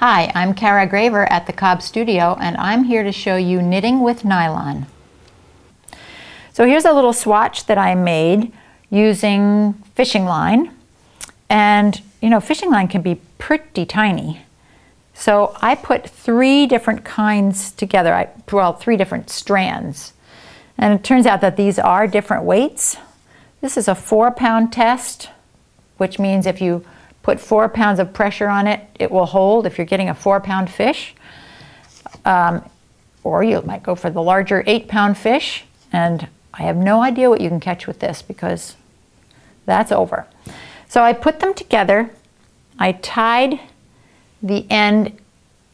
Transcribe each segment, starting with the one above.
Hi, I'm Cara Graver at the Cobb Studio, and I'm here to show you knitting with nylon. So here's a little swatch that I made using fishing line. And you know, fishing line can be pretty tiny. So I put three different kinds together, three different strands. And it turns out that these are different weights. This is a 4-pound test, which means if you put 4 pounds of pressure on it, it will hold if you're getting a 4-pound fish. Or you might go for the larger 8-pound fish. And I have no idea what you can catch with this because that's over. So I put them together. I tied the end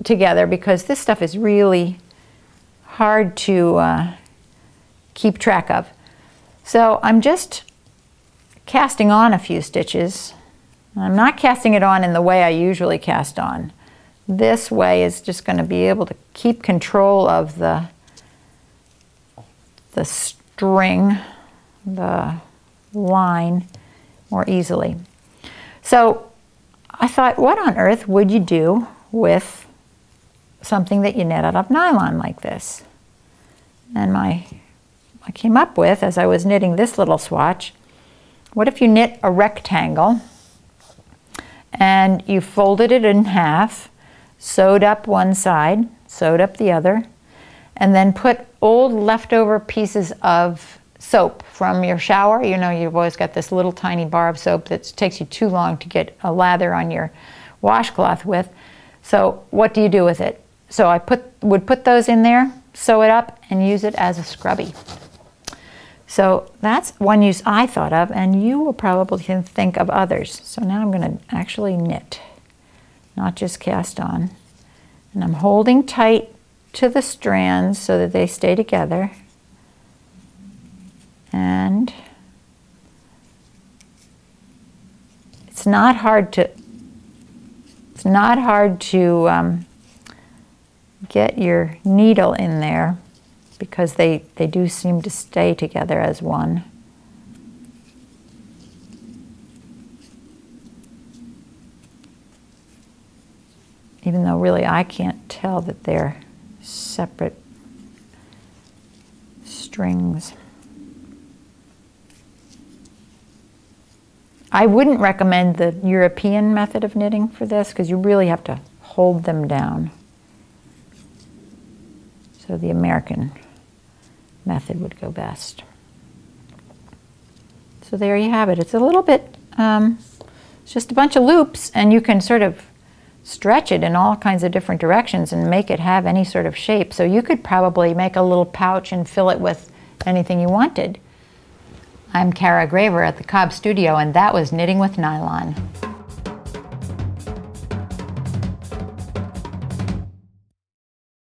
together because this stuff is really hard to keep track of. So I'm just casting on a few stitches. I'm not casting it on in the way I usually cast on. This way is just going to be able to keep control of the string, the line, more easily. So I thought, what on earth would you do with something that you knit out of nylon like this? And I came up with, as I was knitting this little swatch, what if you knit a rectangle and you folded it in half, sewed up one side, sewed up the other, and then put old leftover pieces of soap from your shower. You know, you've always got this little tiny bar of soap that takes you too long to get a lather on your washcloth with. So what do you do with it? So I would put those in there, sew it up, and use it as a scrubby. So that's one use I thought of, and you will probably think of others. So now I'm going to actually knit, not just cast on. And I'm holding tight to the strands so that they stay together. And it's not hard to get your needle in there because they do seem to stay together as one. Even though really I can't tell that they're separate strings. I wouldn't recommend the European method of knitting for this because you really have to hold them down. So the American method would go best. So there you have it. It's a little bit, it's just a bunch of loops, and you can sort of stretch it in all kinds of different directions and make it have any sort of shape. So you could probably make a little pouch and fill it with anything you wanted. I'm Cara Graver at the Cobb Studio, and that was Knitting with Nylon.